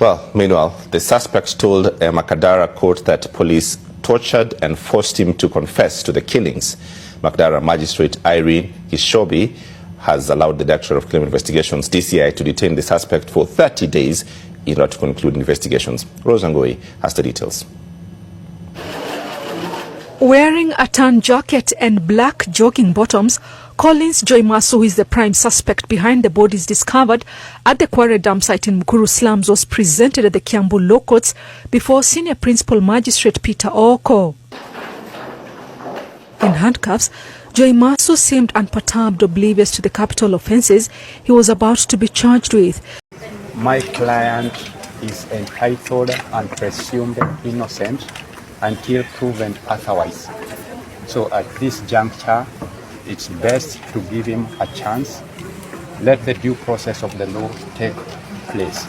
Well, meanwhile, the suspect told a Makadara court that police tortured and forced him to confess to the killings. Makadara magistrate Irene Hishobi has allowed the Director of Criminal Investigations, DCI, to detain the suspect for 30 days in order to conclude investigations. Rose Angoi has the details. Wearing a tan jacket and black jogging bottoms, Collins Jumaisu, who is the prime suspect behind the bodies discovered at the Kware dump site in Mukuru slums, was presented at the Kiambu Law Courts before Senior Principal Magistrate Peter Oko. In handcuffs, Jumaisu seemed unperturbed, oblivious to the capital offences he was about to be charged with. My client is entitled and presumed innocent until proven otherwise. So at this juncture, it's best to give him a chance. Let the due process of the law take place.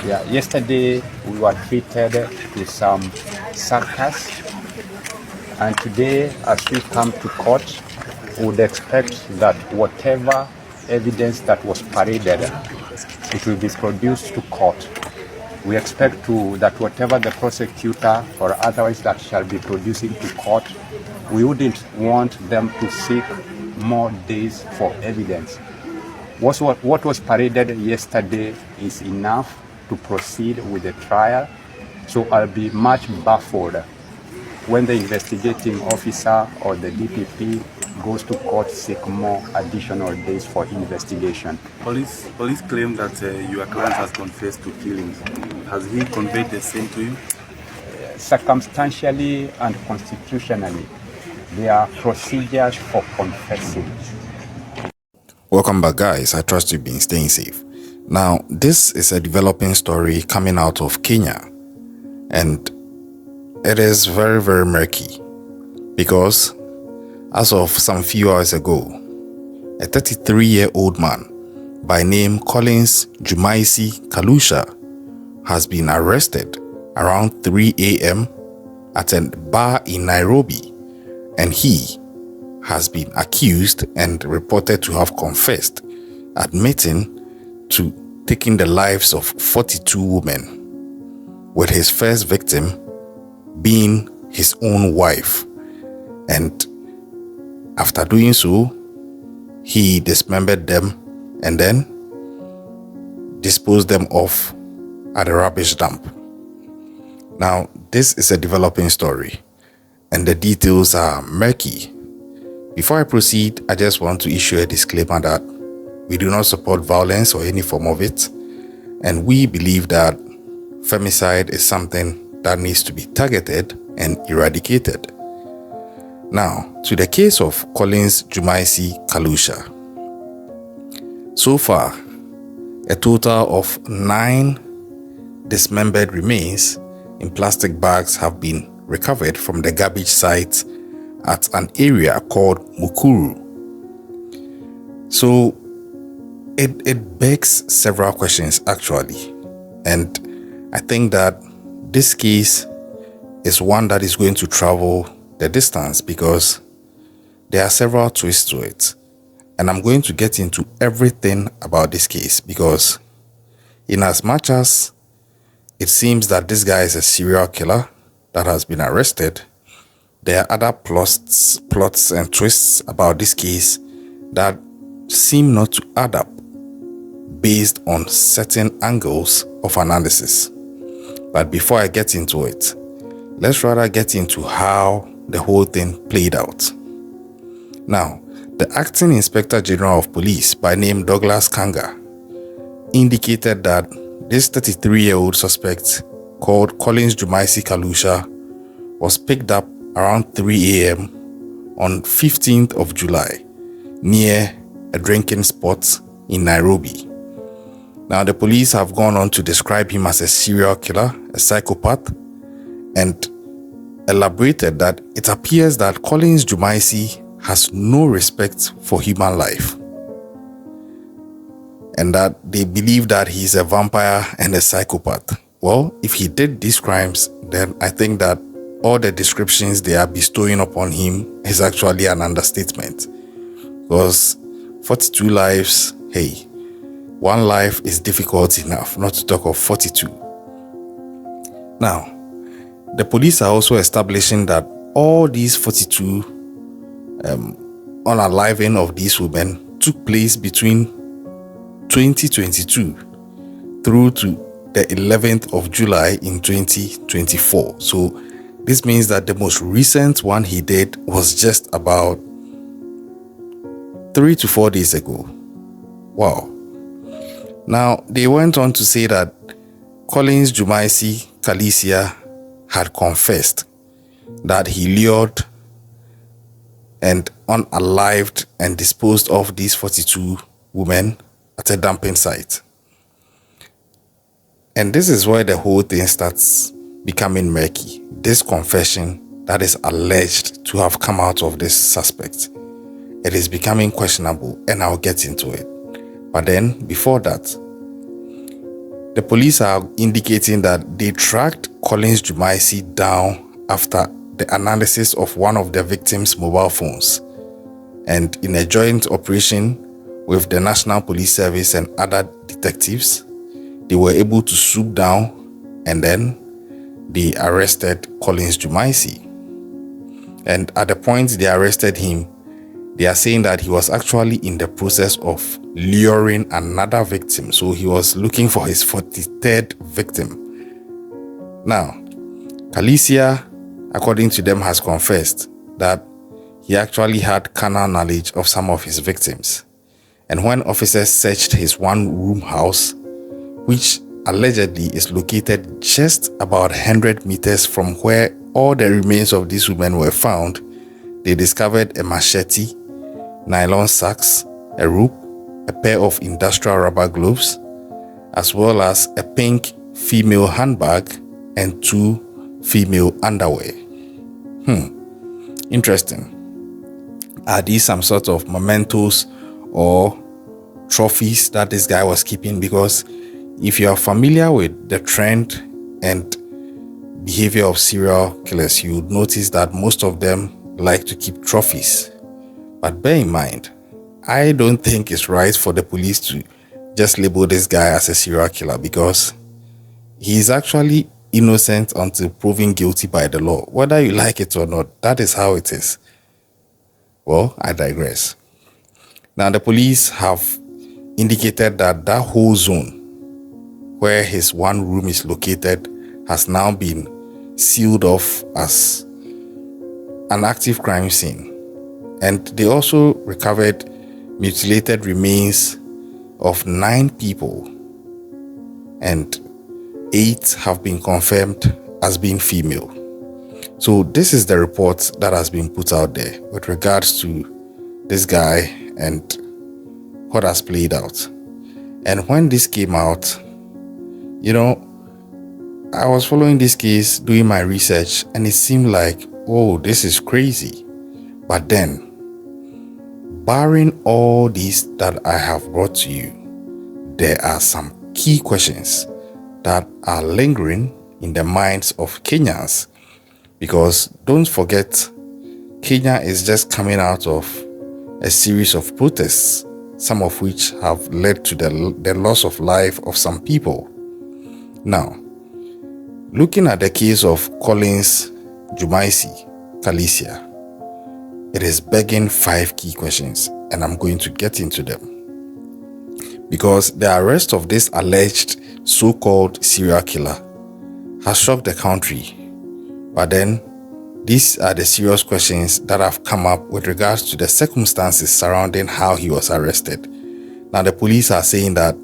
Yesterday we were treated to some circus, and today as we come to court, we would expect that whatever evidence that was paraded, it will be produced to court. We expect that whatever the prosecutor or otherwise that shall be producing to court, we wouldn't want them to seek more days for evidence. What was paraded yesterday is enough to proceed with the trial, so I'll be much baffled when the investigating officer or the DPP goes to court to seek more additional days for investigation. Police claim that your client has confessed to killings. Has he conveyed the same to you? Circumstantially and constitutionally, there are procedures for confessing. Welcome back, guys. I trust you've been staying safe. Now, this is a developing story coming out of Kenya, and it is very, very murky because as of some few hours ago, a 33-year-old man by name Collins Jumaisu Khalisia has been arrested around 3 a.m. at a bar in Nairobi, and he has been accused and reported to have confessed, admitting to taking the lives of 42 women, with his first victim being his own wife. And after doing so, he dismembered them and then disposed them off at a rubbish dump. Now, this is a developing story, and the details are murky. Before I proceed, I just want to issue a disclaimer that we do not support violence or any form of it, and we believe that femicide is something that needs to be targeted and eradicated. Now, to the case of Collins Jumaisu Khalisia. So far, a total of 9 dismembered remains in plastic bags have been recovered from the garbage site at an area called Mukuru. So it begs several questions actually, and I think that this case is one that is going to travel the distance because there are several twists to it, and I'm going to get into everything about this case because in as much as it seems that this guy is a serial killer that has been arrested, there are other plots and twists about this case that seem not to add up based on certain angles of analysis. But before I get into it, let's rather get into how the whole thing played out. Now, the acting Inspector General of Police by name Douglas Kanga indicated that this 33-year-old suspect called Collins Jumaisu Khalisia was picked up around 3 a.m. on 15th of July near a drinking spot in Nairobi. Now, the police have gone on to describe him as a serial killer, a psychopath, and elaborated that it appears that Collins Jumaisu has no respect for human life, and that they believe that he's a vampire and a psychopath. Well, if he did these crimes, then I think that all the descriptions they are bestowing upon him is actually an understatement. Because 42 lives, hey, one life is difficult enough, not to talk of 42. Now, the police are also establishing that all these 42 unaliving of these women took place between 2022 through to the 11th of July in 2024. So this means that the most recent one he did was just about 3 to 4 days ago. Wow. Now, they went on to say that Collins Jumaisu Khalisia had confessed that he lured and unalived and disposed of these 42 women at a dumping site. And this is where the whole thing starts becoming murky. This confession that is alleged to have come out of this suspect, it is becoming questionable, and I'll get into it. But then, before that, the police are indicating that they tracked Collins Jumaisu down after the analysis of one of the victims' mobile phones. And in a joint operation with the National Police Service and other detectives, they were able to swoop down, and then they arrested Collins Jumaisu. And at the point they arrested him, they are saying that he was actually in the process of luring another victim. So he was looking for his 43rd victim. Now, Khalisia, according to them, has confessed that he actually had carnal knowledge of some of his victims. And when officers searched his one-room house, which allegedly is located just about 100 meters from where all the remains of these women were found, they discovered a machete, nylon sacks, a rope, a pair of industrial rubber gloves, as well as a pink female handbag and 2 female underwear. Interesting. Are these some sort of mementos or trophies that this guy was keeping? Because if you are familiar with the trend and behavior of serial killers, you would notice that most of them like to keep trophies. But bear in mind, I don't think it's right for the police to just label this guy as a serial killer, because he is actually innocent until proven guilty by the law. Whether you like it or not, that is how it is. Well, I digress. Now, the police have indicated that that whole zone where his one room is located has now been sealed off as an active crime scene. And they also recovered mutilated remains of 9 people, and 8 have been confirmed as being female. So this is the report that has been put out there with regards to this guy and what has played out. And when this came out, you know, I was following this case, doing my research, and it seemed like, oh, this is crazy. But then, barring all these that I have brought to you, there are some key questions that are lingering in the minds of Kenyans. Because don't forget, Kenya is just coming out of a series of protests, some of which have led to the loss of life of some people. Now, looking at the case of Collins Jumaisu Khalisia, it is begging 5 key questions, and I'm going to get into them. Because the arrest of this alleged so-called serial killer has shocked the country. But then, these are the serious questions that have come up with regards to the circumstances surrounding how he was arrested. Now, the police are saying that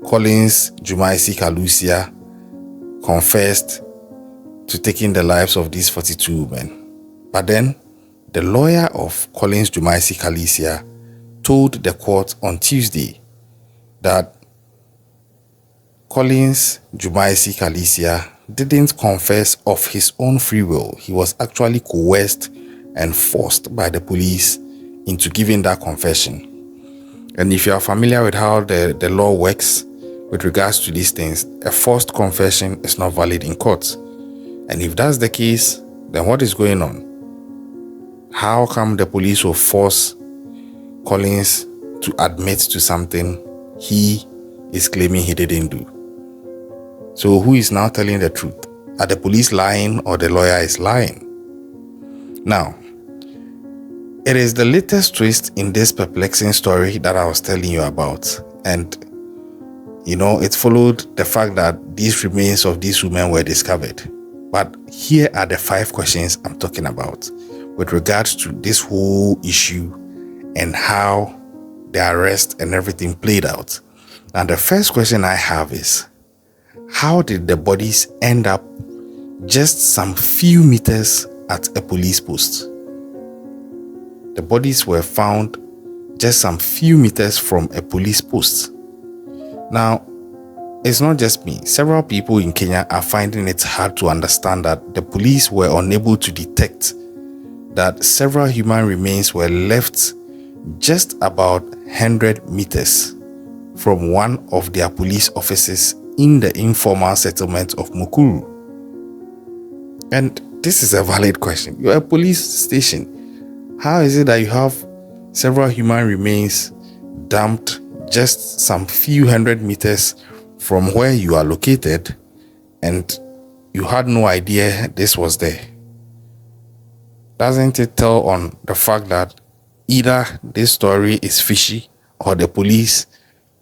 Collins Jumaisu Khalisia confessed to taking the lives of these 42 women. But then, the lawyer of Collins Jumaisu Khalisia told the court on Tuesday that Collins Jumaisu Khalisia didn't confess of his own free will. He was actually coerced and forced by the police into giving that confession. And if you are familiar with how the law works with regards to these things, a forced confession is not valid in court. And if that's the case, then what is going on? How come the police will force Collins to admit to something he is claiming he didn't do? So who is now telling the truth? Are the police lying or the lawyer is lying? Now, it is the latest twist in this perplexing story that I was telling you about. And, it followed the fact that these remains of these women were discovered. But here are the 5 questions I'm talking about with regards to this whole issue and how the arrest and everything played out. And the first question I have is, how did the bodies end up just some few meters at a police post? The bodies were found just some few meters from a police post. Now, it's not just me. Several people in Kenya are finding it hard to understand that the police were unable to detect that several human remains were left just about 100 meters from one of their police offices in the informal settlement of Mukuru. And this is a valid question. You're a police station. How is it that you have several human remains dumped just some few hundred meters from where you are located, and you had no idea this was there? Doesn't it tell on the fact that either this story is fishy or the police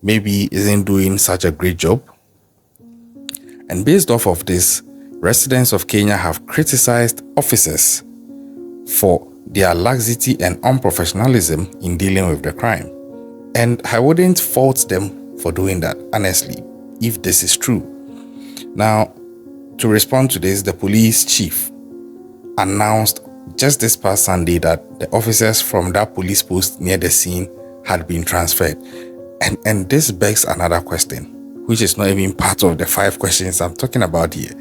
maybe isn't doing such a great job? And based off of this, residents of Kenya have criticized officers for their laxity and unprofessionalism in dealing with the crime. And I wouldn't fault them for doing that, honestly, if this is true. Now, to respond to this, the police chief announced just this past Sunday that the officers from that police post near the scene had been transferred. And this begs another question, which is not even part of the 5 questions I'm talking about here.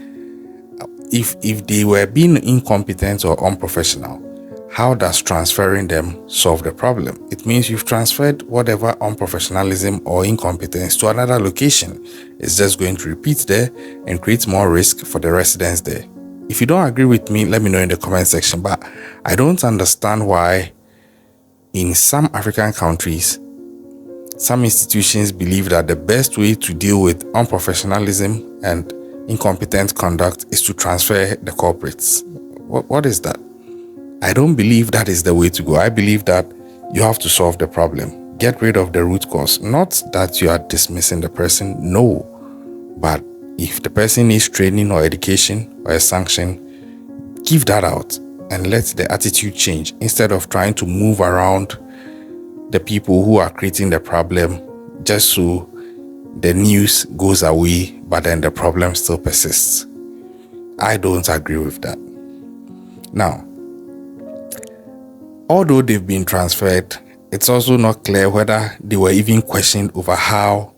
If they were being incompetent or unprofessional, how does transferring them solve the problem? It means you've transferred whatever unprofessionalism or incompetence to another location. It's just going to repeat there and create more risk for the residents there. If you don't agree with me, let me know in the comment section. But I don't understand why in some African countries, some institutions believe that the best way to deal with unprofessionalism and incompetent conduct is to transfer the culprits. What is that? I don't believe that is the way to go. I believe that you have to solve the problem. Get rid of the root cause. Not that you are dismissing the person, no. But if the person needs training or education or a sanction, give that out and let the attitude change instead of trying to move around the people who are creating the problem just so the news goes away, but then the problem still persists. I don't agree with that. Now, although they've been transferred, it's also not clear whether they were even questioned over how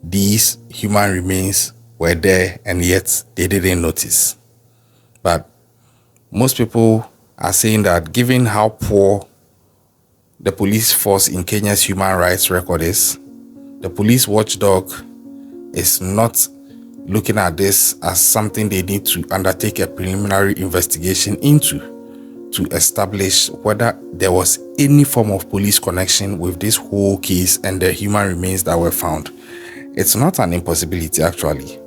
these human remains were there and yet they didn't notice. But most people are saying that given how poor the police force in Kenya's human rights record is, the police watchdog is not looking at this as something they need to undertake a preliminary investigation into to establish whether there was any form of police connection with this whole case and the human remains that were found. It's not an impossibility, actually.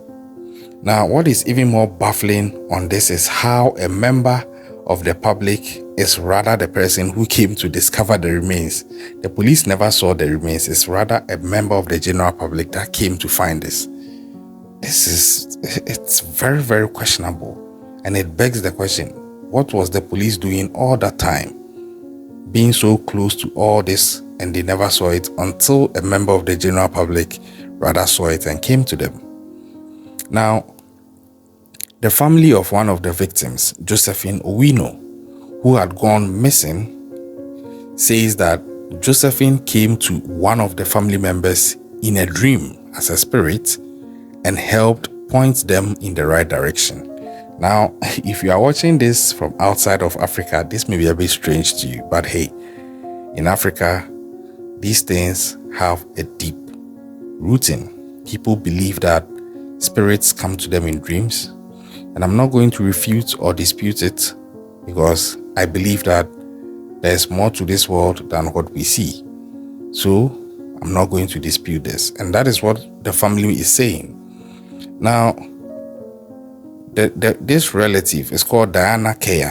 Now, what is even more baffling on this is how a member of the public is rather the person who came to discover the remains. The police never saw the remains. It's rather a member of the general public that came to find this. It's very, very questionable. And it begs the question, what was the police doing all that time, being so close to all this, and they never saw it until a member of the general public rather saw it and came to them? Now, the family of one of the victims, Josephine Owino, who had gone missing, says that Josephine came to one of the family members in a dream as a spirit and helped point them in the right direction. Now, if you are watching this from outside of Africa, this may be a bit strange to you, but hey, in Africa, these things have a deep rooting. People believe that spirits come to them in dreams, and I'm not going to refute or dispute it because I believe that there's more to this world than what we see. So, I'm not going to dispute this, and that is what the family is saying. Now, this relative is called Diana Kea,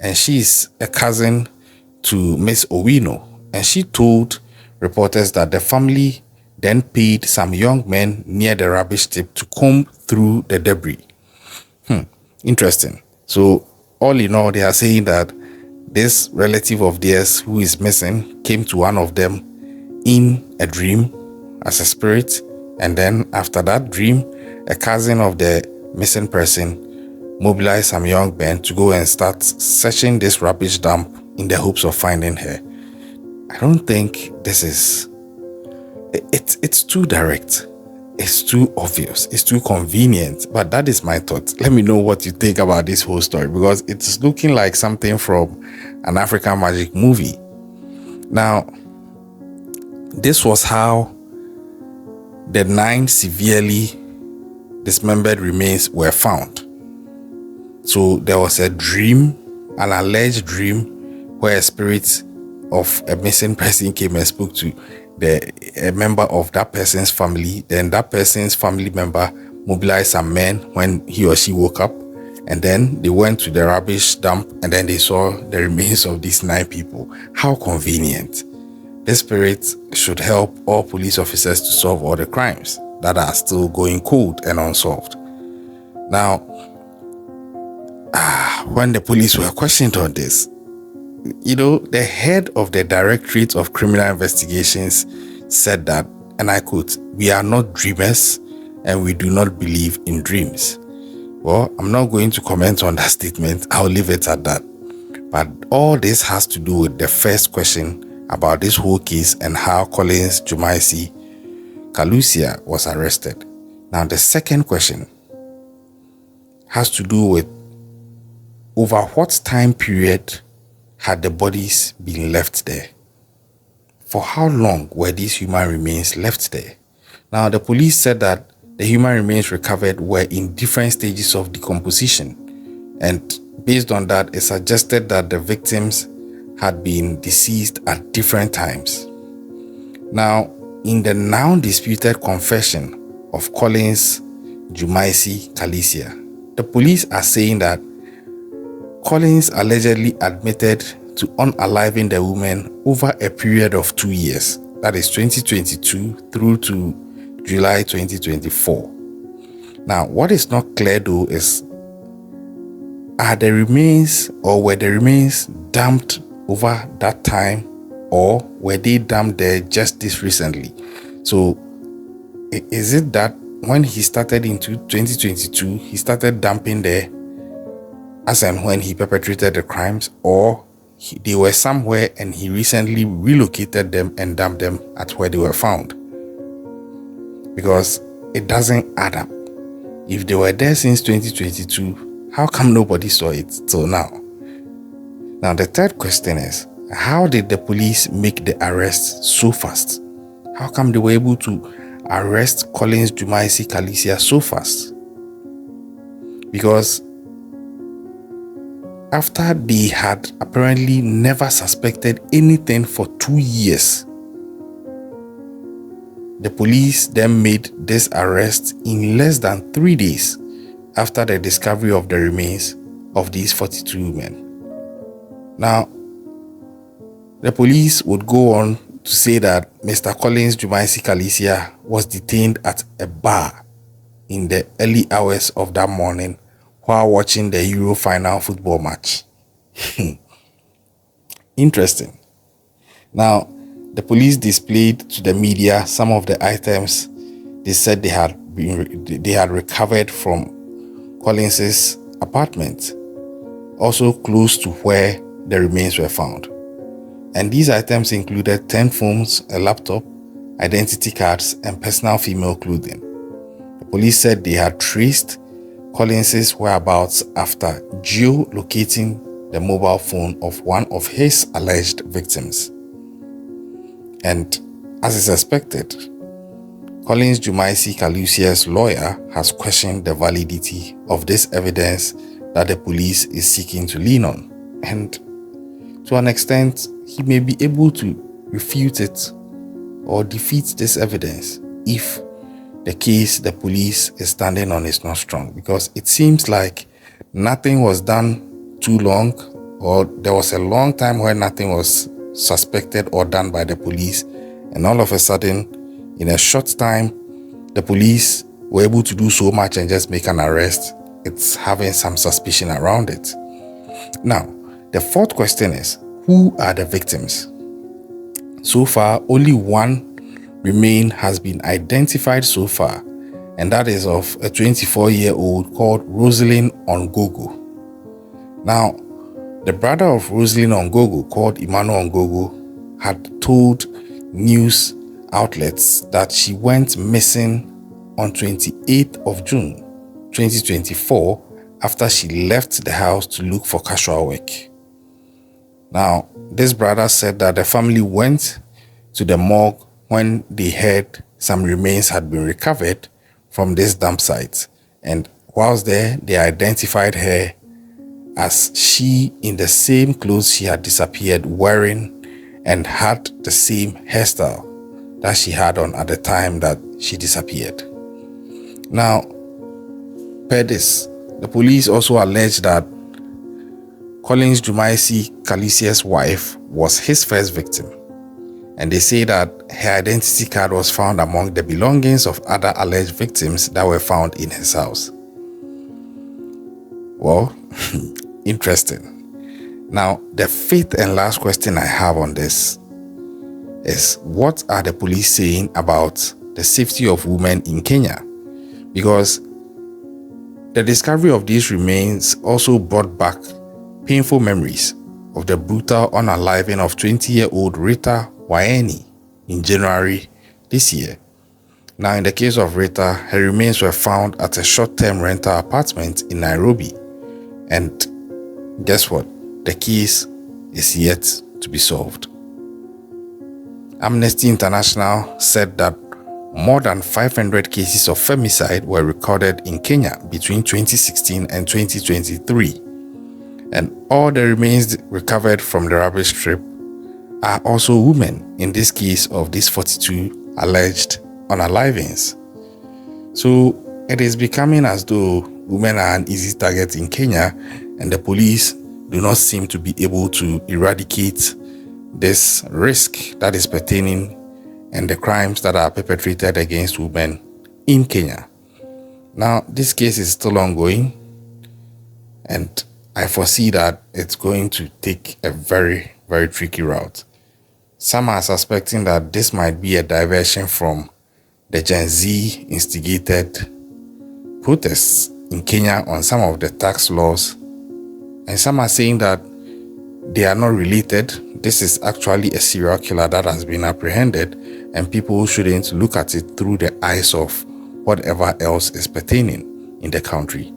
and she's a cousin to Miss Owino, and she told reporters that the family then paid some young men near the rubbish tip to comb through the debris. Interesting. So all in all, they are saying that this relative of theirs who is missing came to one of them in a dream as a spirit, and then after that dream, a cousin of the missing person mobilized some young men to go and start searching this rubbish dump in the hopes of finding her. I don't think this is... It's too direct. It's too obvious. It's too convenient. But that is my thought. Let me know what you think about this whole story, because it's looking like something from an African magic movie. Now, this was how the 9 severely dismembered remains were found. So there was a dream, an alleged dream, where a spirit of a missing person came and spoke to a member of that person's family. Then that person's family member mobilized some men when he or she woke up, and then they went to the rubbish dump, and then they saw the remains of these 9 people. How convenient. This spirit should help all police officers to solve all the crimes that are still going cold and unsolved. Now, when the police were questioned on this, the head of the Directorate of Criminal Investigations said that, and I quote, "We are not dreamers and we do not believe in dreams." Well, I'm not going to comment on that statement. I'll leave it at that. But all this has to do with the first question about this whole case and how Collins Jumaisu Khalisia was arrested. Now, the second question has to do with over what time period had the bodies been left there? For how long were these human remains left there? Now, the police said that the human remains recovered were in different stages of decomposition, and based on that, it suggested that the victims had been deceased at different times. Now, in the now disputed confession of Collins Jumaisu Khalisia, the police are saying that Collins allegedly admitted to unaliving the woman over a period of 2 years, that is 2022 through to July 2024. Now, what is not clear though is, were the remains dumped over that time, or were they dumped there just this recently? So, is it that when he started into 2022, he started dumping there as and when he perpetrated the crimes, or they were somewhere and he recently relocated them and dumped them at where they were found? Because it doesn't add up. If they were there since 2022, how come nobody saw it till now? Now, the third question is, how did the police make the arrest so fast? How come they were able to arrest Collins Jumaisu Khalisia so fast? Because after they had apparently never suspected anything for 2 years, the police then made this arrest in less than 3 days after the discovery of the remains of these 42 women. Now, the police would go on to say that Mr. Collins Jumaisu Khalisia was detained at a bar in the early hours of that morning while watching the Euro final football match. Interesting. Now, the police displayed to the media some of the items they said they had recovered from Collins's apartment, also close to where the remains were found. And these items included 10 phones, a laptop, identity cards, and personal female clothing. The police said they had traced Collins's whereabouts after geolocating the mobile phone of one of his alleged victims. And as is expected, Collins Jumaisu Khalisia's lawyer has questioned the validity of this evidence that the police is seeking to lean on. And to an extent, he may be able to refute it or defeat this evidence if the case the police is standing on is not strong, because it seems like nothing was done too long, or there was a long time where nothing was suspected or done by the police, and all of a sudden, in a short time, the police were able to do so much and just make an arrest. It's having some suspicion around it. Now, the fourth question is, who are the victims? So far, only one remain has been identified so far, and that is of a 24-year-old called Rosalind Ongogo. Now, the brother of Rosalind Ongogo, called Emmanuel Ongogo, had told news outlets that she went missing on 28th of June 2024 after she left the house to look for casual work. Now, this brother said that the family went to the morgue when they heard some remains had been recovered from this dump site, and whilst there, they identified her as she in the same clothes she had disappeared wearing and had the same hairstyle that she had on at the time that she disappeared. Now, per this, the police also alleged that Collins Jumaisu Khalisia's wife was his first victim, and they say that her identity card was found among the belongings of other alleged victims that were found in his house. Well, interesting. Now, the fifth and last question I have on this is, what are the police saying about the safety of women in Kenya? Because the discovery of these remains also brought back painful memories of the brutal unaliving of 20-year-old Rita Waeni in January this year. Now, in the case of Rita, her remains were found at a short-term rental apartment in Nairobi. And guess what? The case is yet to be solved. Amnesty International said that more than 500 cases of femicide were recorded in Kenya between 2016 and 2023. And all the remains recovered from the rubbish strip are also women in this case of these 42 alleged unalivings. So it is becoming as though women are an easy target in Kenya, and the police do not seem to be able to eradicate this risk that is pertaining and the crimes that are perpetrated against women in Kenya. Now, this case is still ongoing, and I foresee that it's going to take a very, very tricky route. Some are suspecting that this might be a diversion from the Gen Z instigated protests in Kenya on some of the tax laws, and some are saying that they are not related. This is actually a serial killer that has been apprehended, and people shouldn't look at it through the eyes of whatever else is pertaining in the country.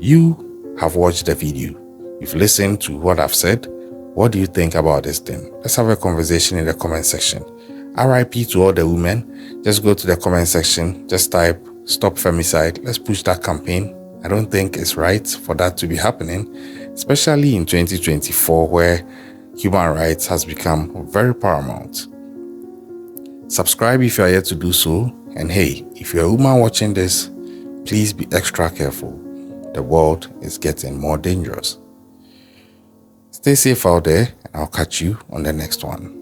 You have watched the video. You've listened to what I've said. What do you think about this thing? Let's have a conversation in the comment section. RIP to all the women. Just go to the comment section. Just type "Stop Femicide." Let's push that campaign. I don't think it's right for that to be happening, especially in 2024, where human rights has become very paramount. Subscribe if you are yet to do so. And hey, if you're a woman watching this, please be extra careful. The world is getting more dangerous. Stay safe out there, and I'll catch you on the next one.